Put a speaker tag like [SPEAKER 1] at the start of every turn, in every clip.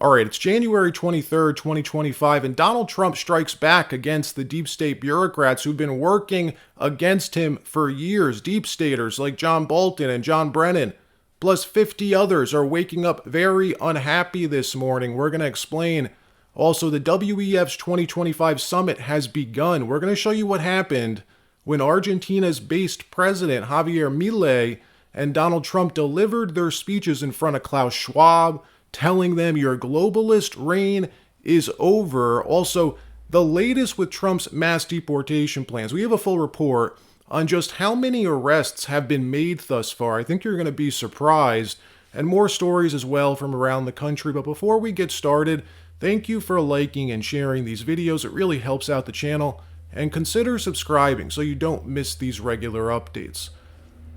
[SPEAKER 1] All right, it's January 23rd, 2025, and Donald Trump strikes back against the deep state bureaucrats who've been working against him for years. Deep staters like John Bolton and John Brennan, plus 50 others, are waking up very unhappy this morning. We're going to explain. Also, the WEF's 2025 summit has begun. We're going to show you what happened when Argentina's based president, Javier Milei, and Donald Trump delivered their speeches in front of Klaus Schwab, telling them your globalist reign is over. Also, the latest with Trump's mass deportation plans. We have a full report on just how many arrests have been made thus far. I think you're going to be surprised, and more stories as well from around the country. But before we get started, thank you for liking and sharing these videos. It really helps out the channel. And consider subscribing so you don't miss these regular updates.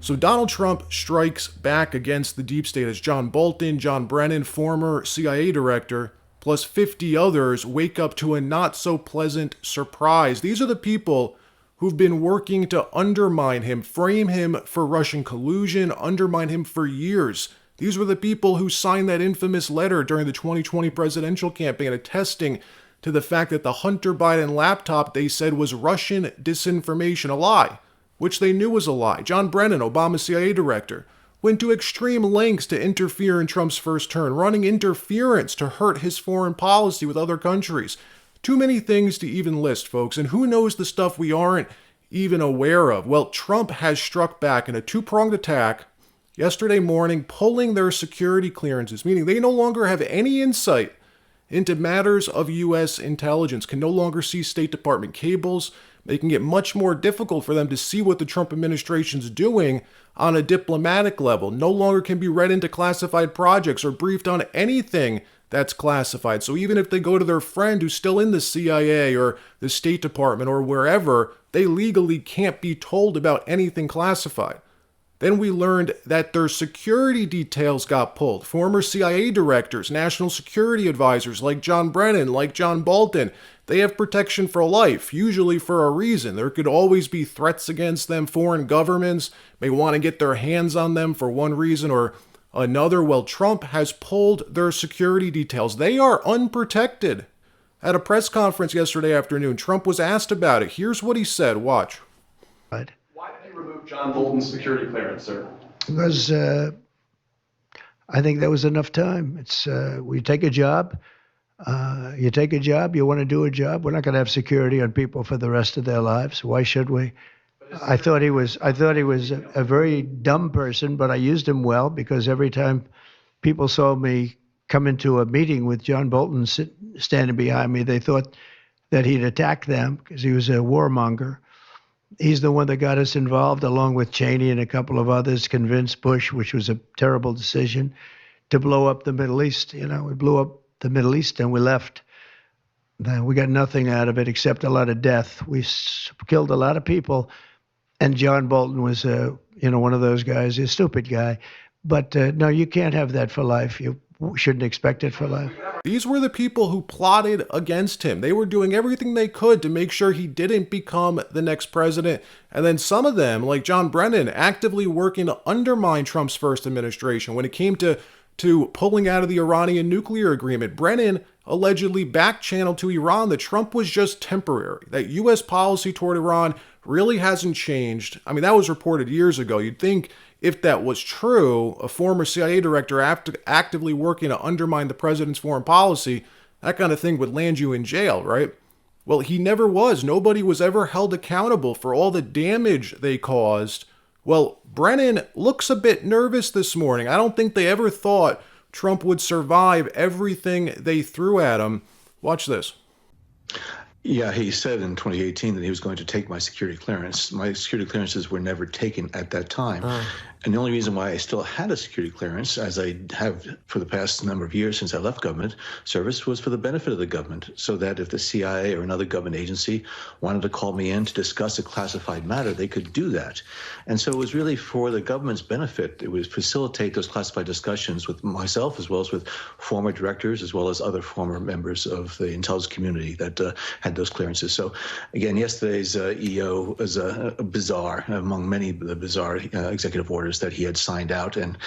[SPEAKER 1] So Donald Trump strikes back against the deep state as John Bolton, John Brennan, former CIA director, plus 50 others wake up to a not-so-pleasant surprise. These are the people who've been working to undermine him, frame him for Russian collusion, undermine him for years. These were the people who signed that infamous letter during the 2020 presidential campaign attesting to the fact that the Hunter Biden laptop they said was Russian disinformation, a lie, which they knew was a lie. John Brennan, Obama's CIA director, went to extreme lengths to interfere in Trump's first term, running interference to hurt his foreign policy with other countries. Too many things to even list, folks, and who knows the stuff we aren't even aware of. Well, Trump has struck back in a two-pronged attack yesterday morning, pulling their security clearances, meaning they no longer have any insight into matters of U.S. intelligence, can no longer see State Department cables, making it much more difficult for them to see what the Trump administration's doing on a diplomatic level. No longer can be read into classified projects or briefed on anything that's classified. So even if they go to their friend who's still in the CIA or the State Department or wherever, they legally can't be told about anything classified. Then we learned that their security details got pulled. Former CIA directors, national security advisors like John Brennan, like John Bolton, they have protection for life, usually for a reason. There could always be threats against them. Foreign governments may want to get their hands on them for one reason or another. Well, Trump has pulled their security details. They are unprotected. At a press conference yesterday afternoon, Trump was asked about it. Here's what he said. Watch.
[SPEAKER 2] Right.
[SPEAKER 3] Why did you remove John Bolton's security clearance, sir?
[SPEAKER 2] Because I think that was enough time. It's we take a job. You take a job. You want to do a job. We're not going to have security on people for the rest of their lives. Why should we? I thought he was a very dumb person, but I used him well because every time people saw me come into a meeting with John Bolton standing behind me, they thought that he'd attack them because he was a warmonger. He's the one that got us involved, along with Cheney and a couple of others, convinced Bush, which was a terrible decision, to blow up the Middle East. You know, we blew up the Middle East and we left. Then we got nothing out of it except a lot of death. We killed a lot of people, and John Bolton was, one of those guys, a stupid guy. But no, you can't have that for life. You shouldn't expect it for life.
[SPEAKER 1] These were the people who plotted against him. They were doing everything they could to make sure he didn't become the next president. And then some of them, like John Brennan, actively working to undermine Trump's first administration. When it came to pulling out of the Iranian nuclear agreement, Brennan allegedly back-channeled to Iran that Trump was just temporary, that U.S. policy toward Iran really hasn't changed. I mean, that was reported years ago. You'd think if that was true, a former CIA director actively working to undermine the president's foreign policy, that kind of thing would land you in jail, right? Well, he never was. Nobody was ever held accountable for all the damage they caused. Well, Brennan looks a bit nervous this morning. I don't think they ever thought Trump would survive everything they threw at him. Watch this.
[SPEAKER 4] Yeah, he said in 2018 that he was going to take my security clearance. My security clearances were never taken at that time. And the only reason why I still had a security clearance, as I have for the past number of years since I left government service, was for the benefit of the government, so that if the CIA or another government agency wanted to call me in to discuss a classified matter, they could do that. And so it was really for the government's benefit. It would facilitate those classified discussions with myself, as well as with former directors, as well as other former members of the intelligence community that had had those clearances. So again, yesterday's EO was a bizarre, among many of the bizarre executive orders that he had signed out. And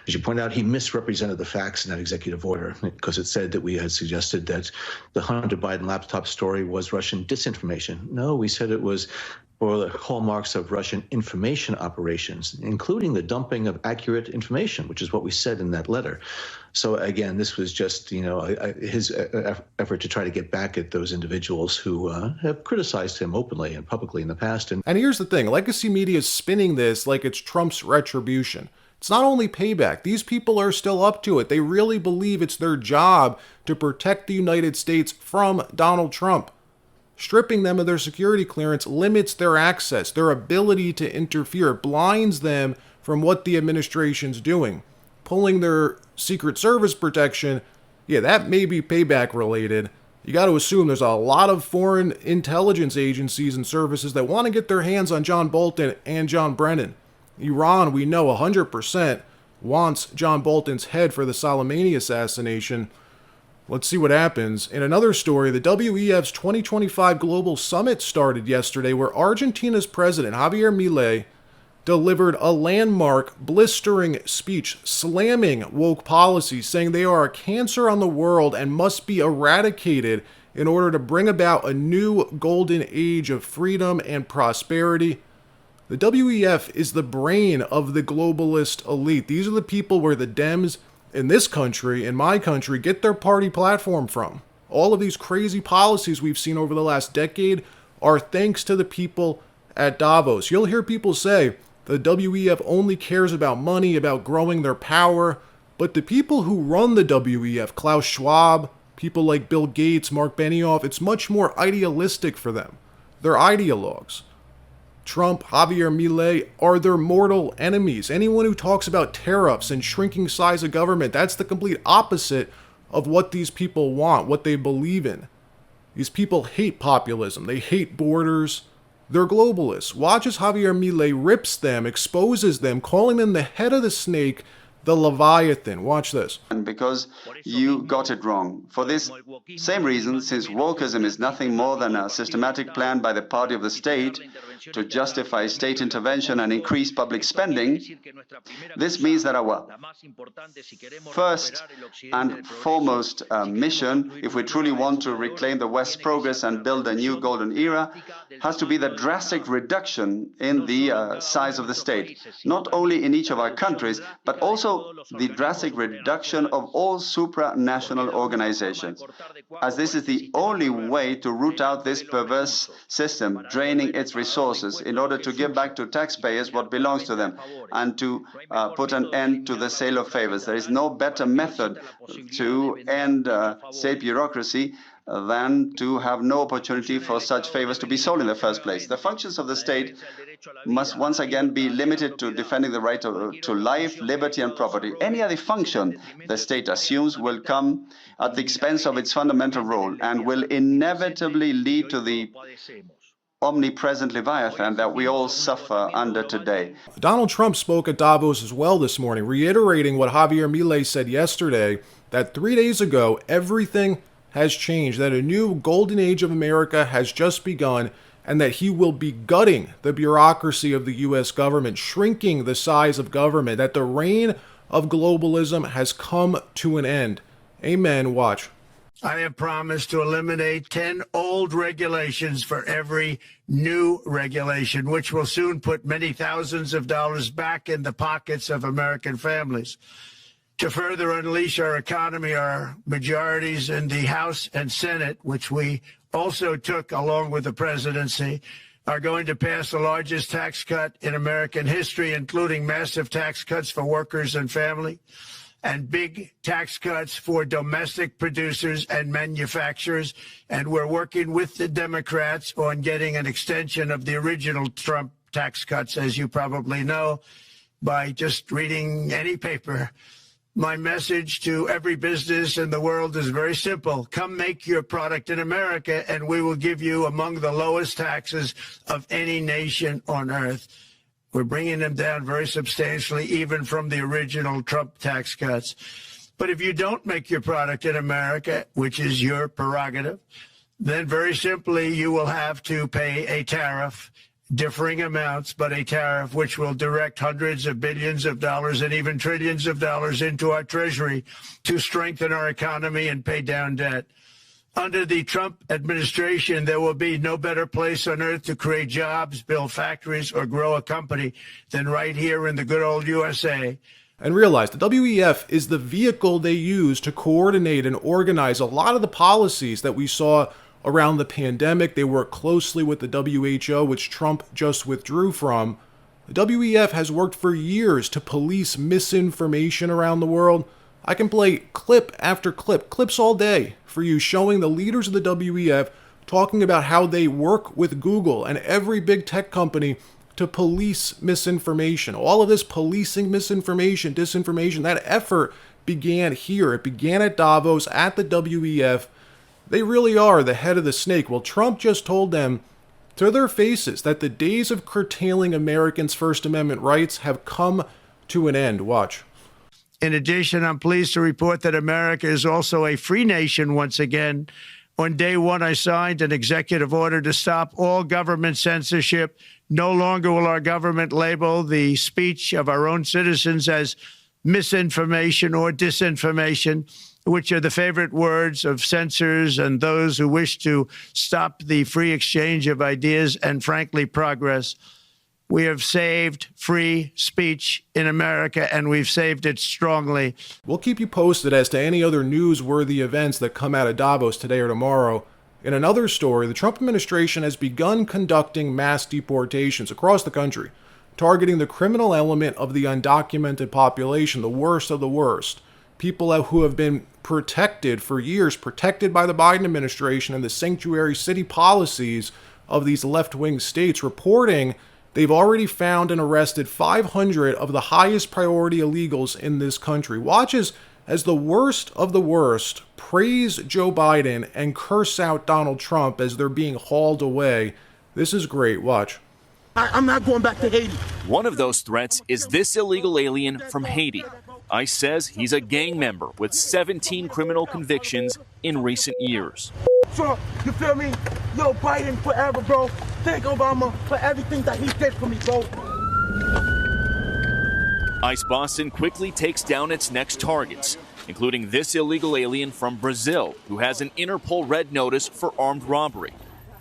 [SPEAKER 4] as you point out, he misrepresented the facts in that executive order, because it said that we had suggested that the Hunter Biden laptop story was Russian disinformation. No, we said it was for the hallmarks of Russian information operations, including the dumping of accurate information, which is what we said in that letter. So again, this was just, his effort to try to get back at those individuals who have criticized him openly and publicly in the past.
[SPEAKER 1] And here's the thing, legacy media is spinning this like it's Trump's retribution. It's not only payback. These people are still up to it. They really believe it's their job to protect the United States from Donald Trump. Stripping them of their security clearance limits their access, their ability to interfere, blinds them from what the administration's doing. Pulling their Secret Service protection, yeah, that may be payback related. You got to assume there's a lot of foreign intelligence agencies and services that want to get their hands on John Bolton and John Brennan. Iran, we know 100% wants John Bolton's head for the Soleimani assassination. Let's see what happens. In another story, the WEF's 2025 Global Summit started yesterday, where Argentina's president, Javier Milei, delivered a landmark, blistering speech slamming woke policies, saying they are a cancer on the world and must be eradicated in order to bring about a new golden age of freedom and prosperity. The WEF is the brain of the globalist elite. These are the people where the Dems in this country, in my country, get their party platform from. All of these crazy policies we've seen over the last decade are thanks to the people at Davos. You'll hear people say the WEF only cares about money, about growing their power, but the people who run the WEF, Klaus Schwab, people like Bill Gates, Mark Benioff, it's much more idealistic for them. They're ideologues. Trump, Javier Milei are their mortal enemies. Anyone who talks about tariffs and shrinking size of government, that's the complete opposite of what these people want, what they believe in. These people hate populism. They hate borders. They're globalists. Watch as Javier Milei rips them, exposes them, calling them the head of the snake, the Leviathan. Watch this.
[SPEAKER 5] Because you got it wrong. For this same reason, since wokeism is nothing more than a systematic plan by the party of the state to justify state intervention and increase public spending, this means that our first and foremost mission, if we truly want to reclaim the West's progress and build a new golden era, has to be the drastic reduction in the size of the state, not only in each of our countries, but also the drastic reduction of all supranational organizations, as this is the only way to root out this perverse system, draining its resources in order to give back to taxpayers what belongs to them and to put an end to the sale of favors. There is no better method to end state bureaucracy than to have no opportunity for such favors to be sold in the first place. The functions of the state must once again be limited to defending the right to life, liberty, and property. Any other function the state assumes will come at the expense of its fundamental role and will inevitably lead to the omnipresent Leviathan that we all suffer under today.
[SPEAKER 1] Donald Trump spoke at Davos as well this morning, reiterating what Javier Milei said yesterday, that 3 days ago, everything has changed, that a new golden age of America has just begun, and that he will be gutting the bureaucracy of the U.S. government, shrinking the size of government, that the reign of globalism has come to an end. Amen. Watch.
[SPEAKER 6] I have promised to eliminate 10 old regulations for every new regulation, which will soon put many thousands of dollars back in the pockets of American families. To further unleash our economy, our majorities in the House and Senate, which we also took along with the presidency, are going to pass the largest tax cut in American history, including massive tax cuts for workers and family, and big tax cuts for domestic producers and manufacturers. And we're working with the Democrats on getting an extension of the original Trump tax cuts, as you probably know, by just reading any paper. My message to every business in the world is very simple. Come make your product in America, and we will give you among the lowest taxes of any nation on earth. We're bringing them down very substantially, even from the original Trump tax cuts. But if you don't make your product in America, which is your prerogative, then very simply you will have to pay a tariff, differing amounts, but a tariff which will direct hundreds of billions of dollars and even trillions of dollars into our treasury to strengthen our economy and pay down debt. Under the Trump administration, there will be no better place on earth to create jobs, build factories, or grow a company than right here in the good old USA.
[SPEAKER 1] And realize the WEF is the vehicle they use to coordinate and organize a lot of the policies that we saw around the pandemic. They work closely with the WHO, which Trump just withdrew from. The WEF has worked for years to police misinformation around the world. I can play clip after clip, clips all day, for you showing the leaders of the WEF talking about how they work with Google and every big tech company to police misinformation. All of this policing misinformation, disinformation, that effort began here. It began at Davos, at the WEF. They really are the head of the snake. Well, Trump just told them to their faces that the days of curtailing Americans' First Amendment rights have come to an end. Watch.
[SPEAKER 6] In addition, I'm pleased to report that America is also a free nation once again. On day one, I signed an executive order to stop all government censorship. No longer will our government label the speech of our own citizens as misinformation or disinformation, which are the favorite words of censors and those who wish to stop the free exchange of ideas and, frankly, progress. We have saved free speech in America, and we've saved it strongly.
[SPEAKER 1] We'll keep you posted as to any other newsworthy events that come out of Davos today or tomorrow. In another story, the Trump administration has begun conducting mass deportations across the country, targeting the criminal element of the undocumented population, the worst of the worst. People who have been protected for years, protected by the Biden administration and the sanctuary city policies of these left-wing states, reporting they've already found and arrested 500 of the highest priority illegals in this country. Watch as the worst of the worst praise Joe Biden and curse out Donald Trump as they're being hauled away. This is great. Watch.
[SPEAKER 7] I'm not going back to Haiti.
[SPEAKER 8] One of those threats is this illegal alien from Haiti. ICE says he's a gang member with 17 criminal convictions in recent years.
[SPEAKER 7] Trump, you feel me? Yo, Biden forever, bro. Thank Obama for everything that he did for me, bro.
[SPEAKER 8] ICE Boston quickly takes down its next targets, including this illegal alien from Brazil who has an Interpol red notice for armed robbery.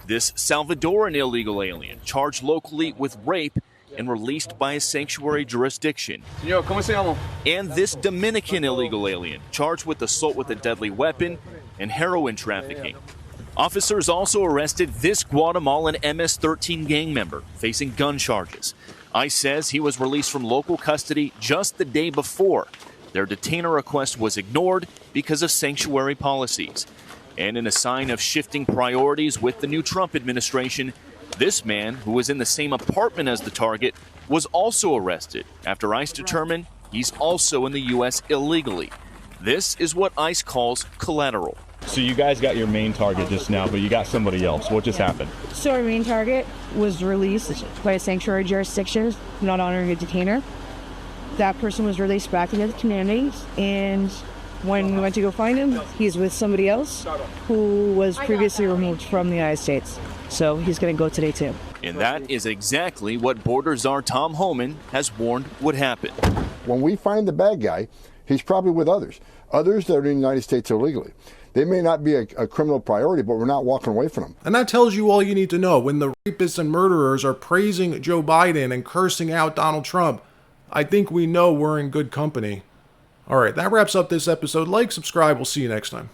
[SPEAKER 8] This Salvadoran illegal alien charged locally with rape and released by a sanctuary jurisdiction.
[SPEAKER 3] Señor, ¿cómo se llama?
[SPEAKER 8] And this Dominican illegal alien charged with assault with a deadly weapon and heroin trafficking. Officers also arrested this Guatemalan MS-13 gang member facing gun charges. ICE says he was released from local custody just the day before. Their detainer request was ignored because of sanctuary policies. And in a sign of shifting priorities with the new Trump administration, this man, who was in the same apartment as the target, was also arrested after ICE determined he's also in the U.S. illegally. This is what ICE calls collateral.
[SPEAKER 9] So you guys got your main target just now, but you got somebody else. What just happened?
[SPEAKER 10] So our main target was released by a sanctuary jurisdiction, not honoring a detainer. That person was released back into the community, and when we went to go find him, he's with somebody else who was previously removed from the United States. So he's going to go today too.
[SPEAKER 8] And that is exactly what border czar Tom Homan has warned would happen.
[SPEAKER 11] When we find the bad guy, he's probably with others that are in the United States illegally. They may not be a criminal priority, but we're not walking away from them.
[SPEAKER 1] And that tells you all you need to know. When the rapists and murderers are praising Joe Biden and cursing out Donald Trump, I think we know we're in good company. All right, that wraps up this episode. Like, subscribe. We'll see you next time.